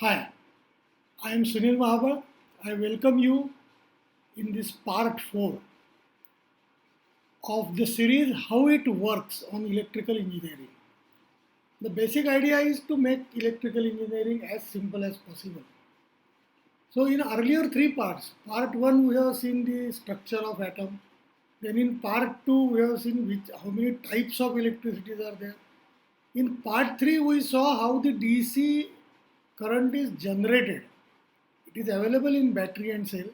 Hi, I am Sunil Mahabar. I welcome you in this part 4 of the series How It Works on Electrical Engineering. The basic idea is to make electrical engineering as simple as possible. So in earlier three parts, part 1 we have seen the structure of atom. Then in part 2 we have seen how many types of electricities are there. In part 3 we saw how the DC current is generated. It is available in battery and cell,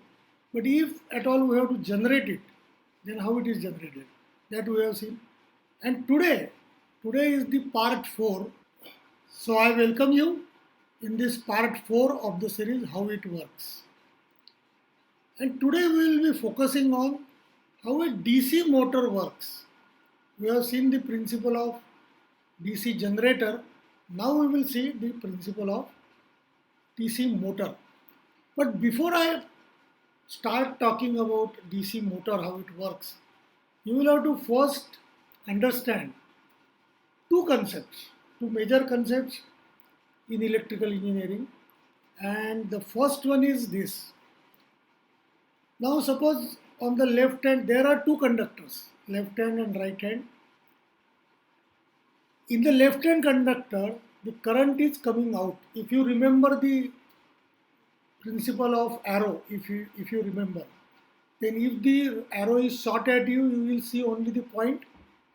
but if at all we have to generate it, then how it is generated, that we have seen. And today is the part 4. So I welcome you in this part 4 of the series How It Works. And today we will be focusing on how a DC motor works. We have seen the principle of DC generator. Now we will see the principle of DC motor. But before I start talking about DC motor, how it works, you will have to first understand two concepts, two major concepts in electrical engineering. And the first one is this. Now suppose on the left hand there are two conductors, left hand and right hand. In the left hand conductor, the current is coming out. If you remember the principle of arrow, if you remember, then if the arrow is shot at you, you will see only the point,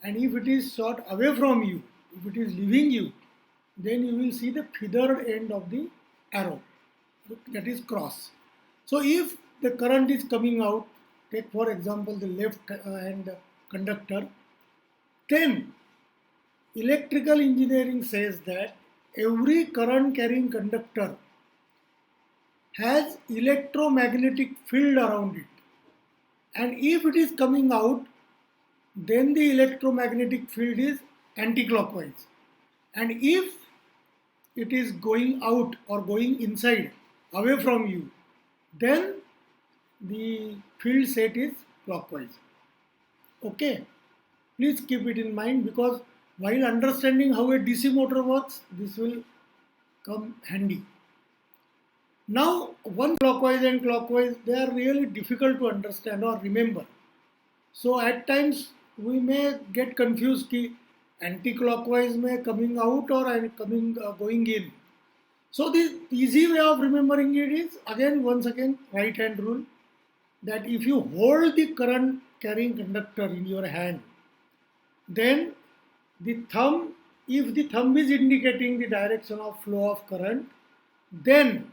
and if it is shot away from you, if it is leaving you, then you will see the feathered end of the arrow, that is cross. So if the current is coming out, take for example the left hand conductor, then electrical engineering says that every current carrying conductor has electromagnetic field around it, and if it is coming out, then the electromagnetic field is anti-clockwise, and if it is going out or going inside away from you, then the field set is clockwise. Okay, please keep it in mind, because while understanding how a DC motor works, this will come handy. Now, one clockwise and clockwise, they are really difficult to understand or remember. So at times we may get confused कि anti-clockwise में coming out or going in. So the easy way of remembering it is once again right hand rule, that if you hold the current carrying conductor in your hand, then the thumb, if the thumb is indicating the direction of flow of current, then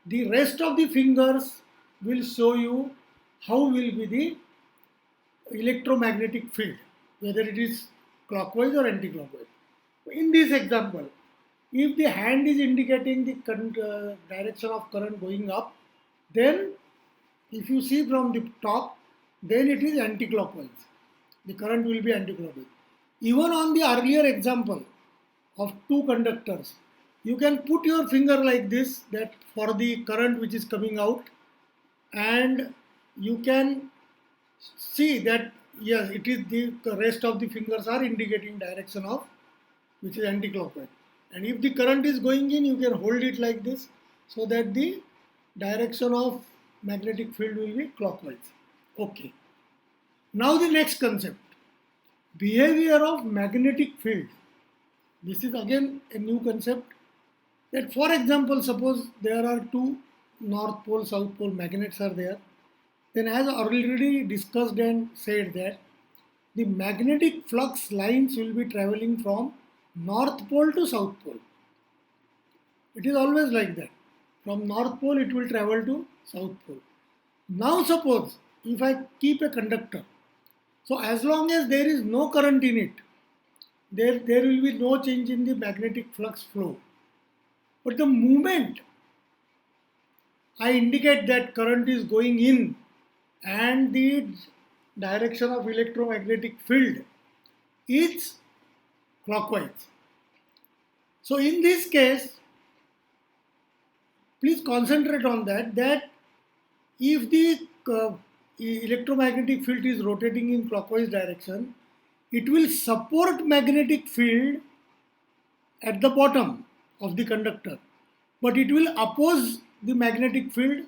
the rest of the fingers will show you how will be the electromagnetic field, whether it is clockwise or anti-clockwise. In this example, if the hand is indicating the direction of current going up, then if you see from the top, then it is anti-clockwise. The current will be anti-clockwise. Even on the earlier example of two conductors, you can put your finger like this, that for the current which is coming out, and you can see that yes, it is the rest of the fingers are indicating direction of which is anti-clockwise. And if the current is going in, you can hold it like this, so that the direction of magnetic field will be clockwise. Okay. Now the next concept, behavior of magnetic field. This is again a new concept. That for example, suppose there are two north pole, south pole magnets are there, then as already discussed and said that the magnetic flux lines will be traveling from north pole to south pole. It is always like that. From north pole it will travel to south pole. Now suppose if I keep a conductor, so as long as there is no current in it, there will be no change in the magnetic flux flow. But the moment I indicate that current is going in and the direction of electromagnetic field is clockwise. So in this case, please concentrate on that if the electromagnetic field is rotating in clockwise direction, it will support magnetic field at the bottom of the conductor. but it will oppose the magnetic field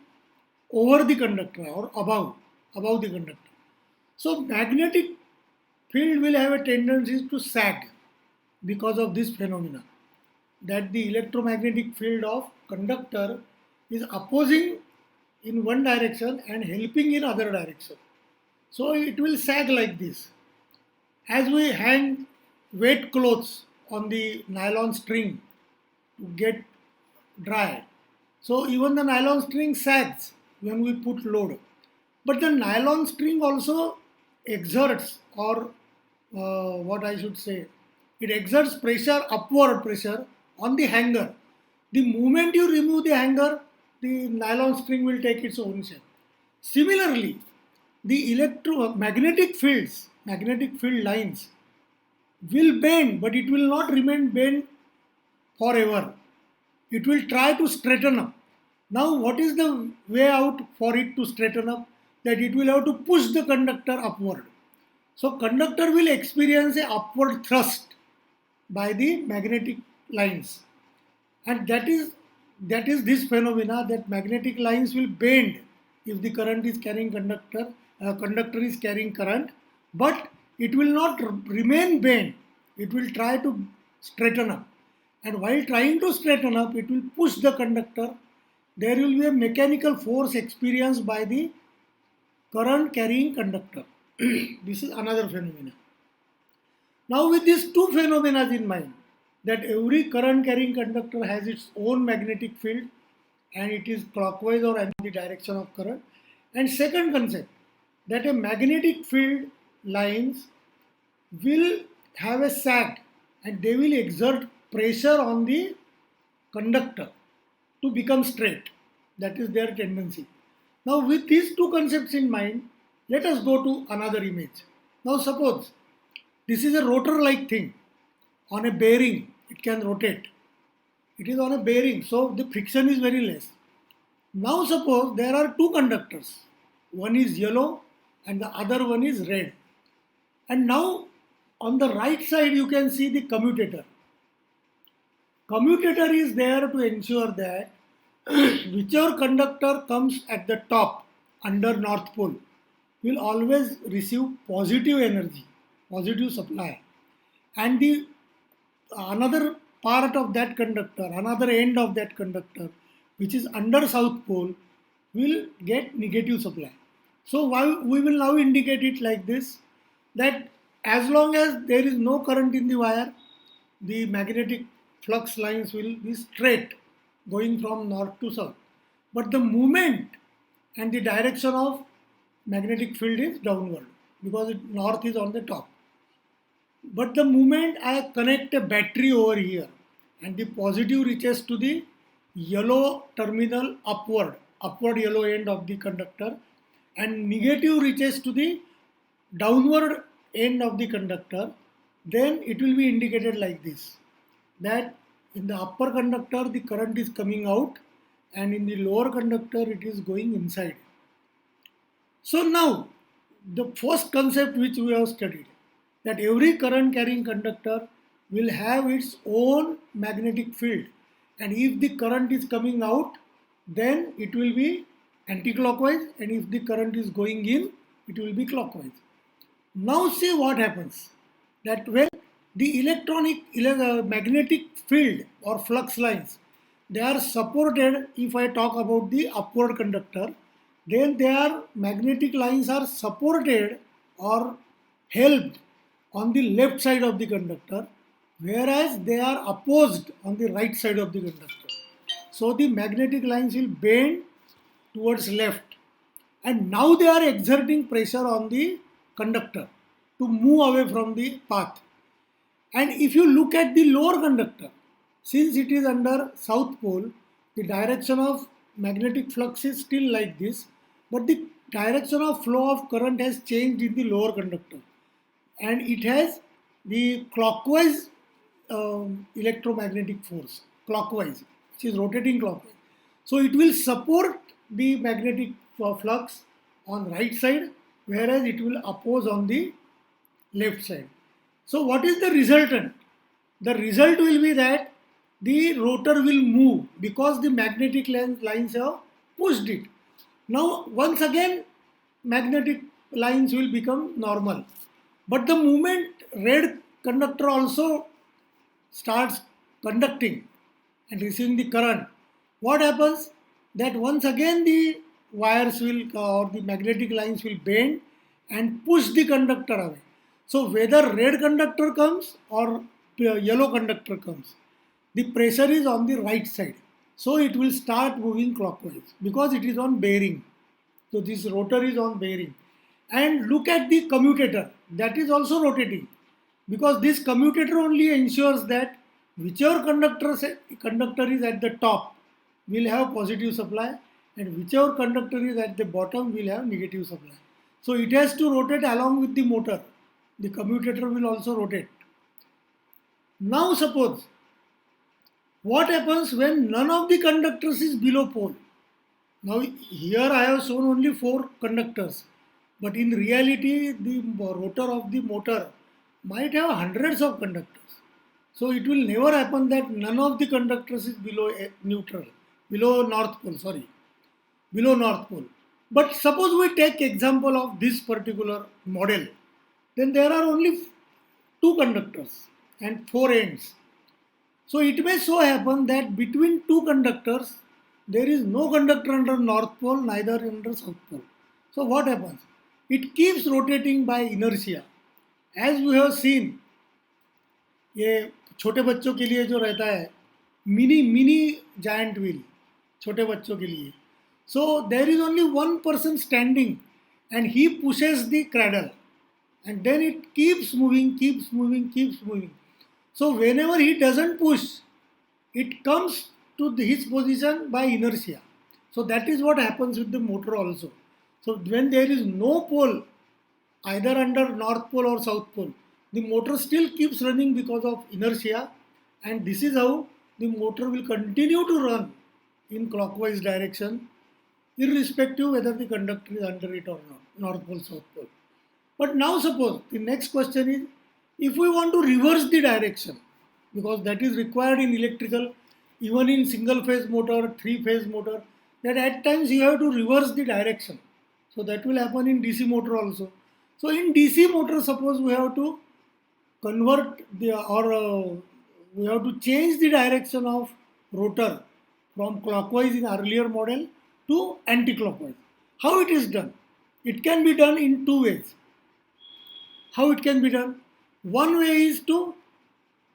over the conductor or above the conductor. So magnetic field will have a tendency to sag because of this phenomena, that the electromagnetic field of conductor is opposing in one direction and helping in other direction. So it will sag like this. As we hang wet clothes on the nylon string to get dry, so even the nylon string sags when we put load. But the nylon string also exerts, or what I should say, it exerts pressure, upward pressure on the hanger. The moment you remove the hanger, the nylon string will take its own shape. Similarly, the electromagnetic fields, magnetic field lines will bend, but it will not remain bent forever. It will try to straighten up. Now, what is the way out for it to straighten up? That it will have to push the conductor upward. So, conductor will experience a upward thrust by the magnetic lines, and that is this phenomena, that magnetic lines will bend if the current is carrying conductor is carrying current, but it will not remain bent. It will try to straighten up, and while trying to straighten up, it will push the conductor. There will be a mechanical force experienced by the current carrying conductor. This is another phenomena. Now, with these two phenomena in mind, that every current carrying conductor has its own magnetic field and it is clockwise or anti direction of current. And second concept, that a magnetic field lines will have a sag and they will exert pressure on the conductor to become straight. That is their tendency. Now, with these two concepts in mind, let us go to another image. Now, suppose this is a rotor like thing on a bearing, it can rotate. It is on a bearing, so the friction is very less. Now, suppose there are two conductors, one is yellow and the other one is red. And now, on the right side, you can see the commutator. Commutator is there to ensure that whichever conductor comes at the top under North Pole will always receive positive energy, positive supply, and the another part of that conductor, another end of that conductor, which is under South Pole, will get negative supply. So we will now indicate it like this, that as long as there is no current in the wire, the magnetic flux lines will be straight going from north to south. But the movement and the direction of magnetic field is downward because north is on the top. But the moment I connect a battery over here and the positive reaches to the yellow terminal upward yellow end of the conductor, and negative reaches to the downward end of the conductor, then it will be indicated like this, that in the upper conductor the current is coming out and in the lower conductor it is going inside. So now the first concept which we have studied, that every current carrying conductor will have its own magnetic field, and if the current is coming out, then it will be anti-clockwise, and if the current is going in, it will be clockwise. Now see what happens, that when the magnetic field or flux lines, they are supported. If I talk about the upward conductor, then their magnetic lines are supported or helped on the left side of the conductor, whereas they are opposed on the right side of the conductor. So the magnetic lines will bend towards left, and now they are exerting pressure on the conductor to move away from the path. And if you look at the lower conductor, since it is under South Pole, the direction of magnetic flux is still like this, but the direction of flow of current has changed in the lower conductor, and it has the clockwise electromagnetic force, clockwise, which is rotating clockwise. So it will support the magnetic flux on right side, whereas it will oppose on the left side. So what is the resultant? The result will be that the rotor will move because the magnetic lines have pushed it. Now, once again, magnetic lines will become normal. But the moment red conductor also starts conducting and receiving the current, what happens? That once again the wires will or the magnetic lines will bend and push the conductor away. So whether red conductor comes or yellow conductor comes, the pressure is on the right side. So it will start moving clockwise because it is on bearing. So this rotor is on bearing. And look at the commutator, that is also rotating because this commutator only ensures that whichever conductor is at the top will have positive supply and whichever conductor is at the bottom will have negative supply. So it has to rotate along with the motor. The commutator will also rotate. Now suppose what happens when none of the conductors is below pole? Now here I have shown only 4 conductors, but in reality the rotor of the motor might have hundreds of conductors. So it will never happen that none of the conductors is below neutral, below north pole, sorry, below north pole. But suppose we take example of this particular model, then there are only 2 conductors and 4 ends. So it may so happen that between 2 conductors there is no conductor under north pole, neither under south pole. So what happens? It keeps rotating by inertia. As we have seen, ये छोटे बच्चों के लिए जो रहता है mini mini giant wheel छोटे बच्चों के लिए. So there is only one person standing and he pushes the cradle and then it keeps moving, keeps moving, keeps moving. So whenever he doesn't push, it comes to his position by inertia. So that is what happens with the motor also. So when there is no pole, either under north pole or south pole, the motor still keeps running because of inertia, and this is how the motor will continue to run in clockwise direction irrespective whether the conductor is under it or not, north pole, south pole. But now suppose the next question is, if we want to reverse the direction, because that is required in electrical, even in single phase motor, 3-phase motor, that at times you have to reverse the direction. So that will happen in DC motor also. So in DC motor, suppose we have to convert the we have to change the direction of rotor from clockwise in earlier model to anti-clockwise. How it is done? It can be done in 2 ways. How it can be done? One way is to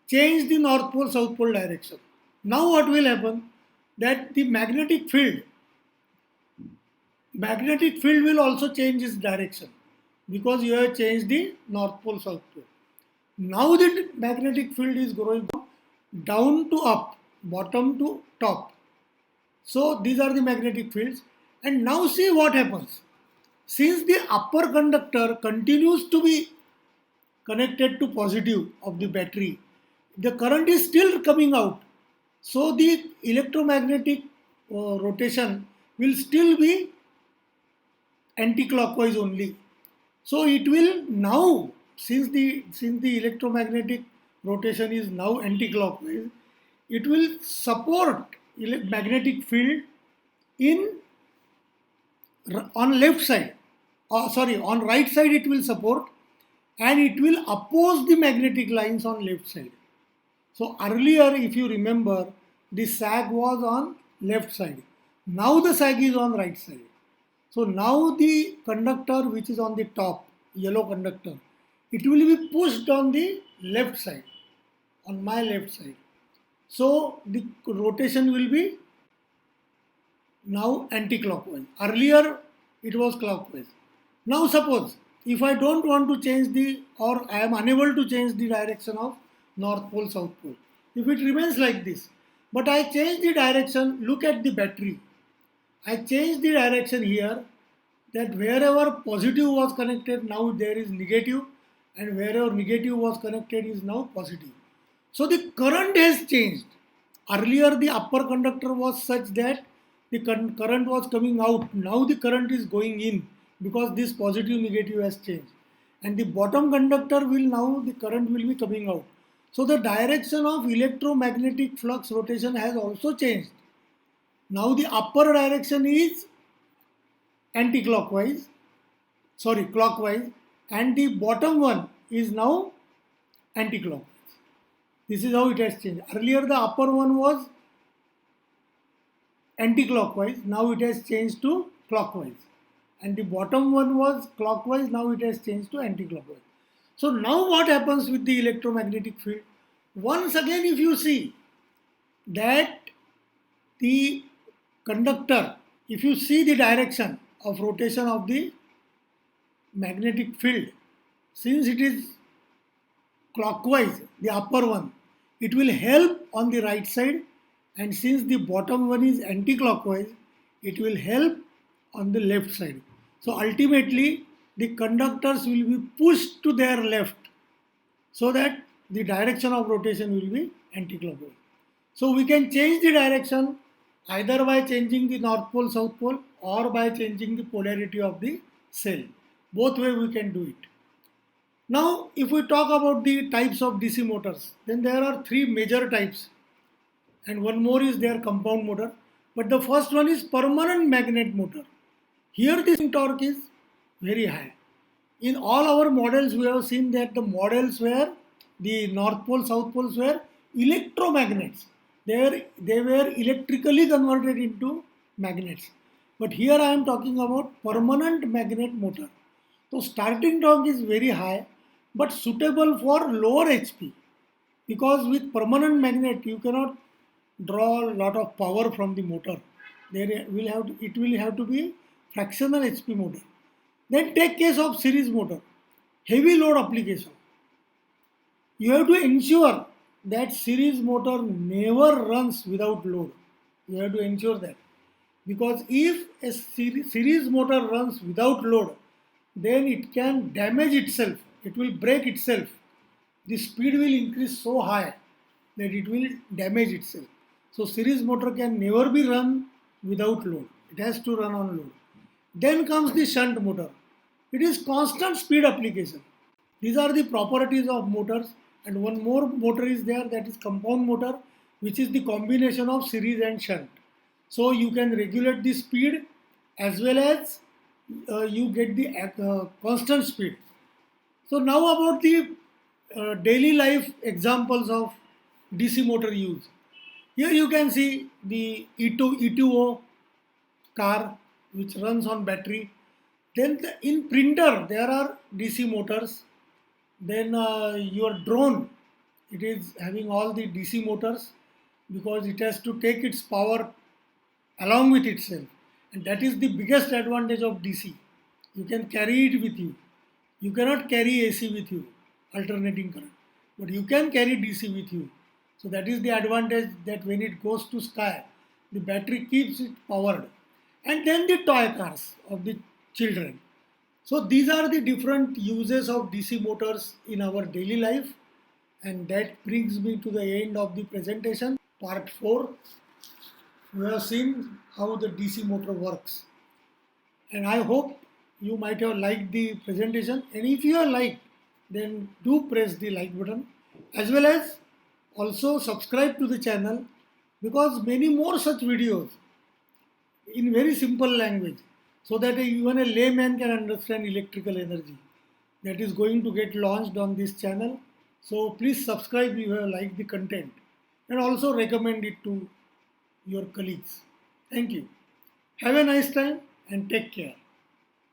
change the north pole south pole direction. Now what will happen? That the magnetic field will also change its direction because you have changed the north pole south pole. Now the magnetic field is going from down to up, bottom to top. So these are the magnetic fields, and now see what happens. Since the upper conductor continues to be connected to positive of the battery, the current is still coming out. So the electromagnetic rotation will still be anti-clockwise only. So it will now, since the electromagnetic rotation is now anti-clockwise, it will support magnetic field in on left side. On right side it will support, and it will oppose the magnetic lines on left side. So earlier, if you remember, the sag was on left side. Now the sag is on right side. So now the conductor which is on the top, yellow conductor, it will be pushed on the left side, on my left side. So the rotation will be now anti-clockwise. Earlier it was clockwise. Now suppose if I don't want to change or I am unable to change the direction of north pole, south pole, if it remains like this, but I change the direction, look at the battery. I change the direction here, that wherever positive was connected, now there is negative, and wherever negative was connected is now positive. So the current has changed. Earlier the upper conductor was such that the current was coming out. Now the current is going in because this positive negative has changed. And the bottom conductor will now, the current will be coming out. So the direction of electromagnetic flux rotation has also changed. Now the upper direction is anti-clockwise, sorry, clockwise, and the bottom one is now anti-clockwise. This is how it has changed. Earlier the upper one was anti-clockwise, now it has changed to clockwise. And the bottom one was clockwise, now it has changed to anti-clockwise. So now what happens with the electromagnetic field? Once again, if you see that the conductor, if you see the direction of rotation of the magnetic field, since it is clockwise, the upper one, it will help on the right side, and since the bottom one is anti-clockwise, it will help on the left side. So ultimately the conductors will be pushed to their left so that the direction of rotation will be anti-clockwise. So we can change the direction either by changing the north pole, south pole, or by changing the polarity of the cell. Both way we can do it. Now if we talk about the types of DC motors, then there are three major types, and one more is their compound motor. But the first one is permanent magnet motor. Here the torque is very high. In all our models we have seen that the models where the north pole, south poles were electromagnets. They were electrically converted into magnets. But here I am talking about permanent magnet motor. So starting torque is very high but suitable for lower HP, because with permanent magnet you cannot draw a lot of power from the motor. It will have to be fractional HP motor. Then take case of series motor, heavy load application. You have to ensure that series motor never runs without load. You have to ensure that, because if a series motor runs without load, then it can damage itself, it will break itself. The speed will increase so high that it will damage itself. So series motor can never be run without load, it has to run on load. Then comes the shunt motor. It is constant speed application. These are the properties of motors. And one more motor is there, that is compound motor, which is the combination of series and shunt. So you can regulate the speed as well as you get the constant speed. So now about the daily life examples of DC motor use. Here you can see the E2O car which runs on battery. Then in printer there are DC motors. Then your drone, it is having all the DC motors because it has to take its power along with itself, and that is the biggest advantage of DC. You can carry it with you. You cannot carry AC with you, alternating current, but you can carry DC with you. So that is the advantage, that when it goes to sky, the battery keeps it powered. And then the toy cars of the children. So these are the different uses of DC motors in our daily life, and that brings me to the end of the presentation. Part 4, we have seen how the DC motor works, and I hope you might have liked the presentation, and if you have liked, then do press the like button, as well as also subscribe to the channel, because many more such videos in very simple language, so that even a layman can understand electrical energy, that is going to get launched on this channel. So please subscribe if you have liked the content, and also recommend it to your colleagues. Thank you. Have a nice time and take care.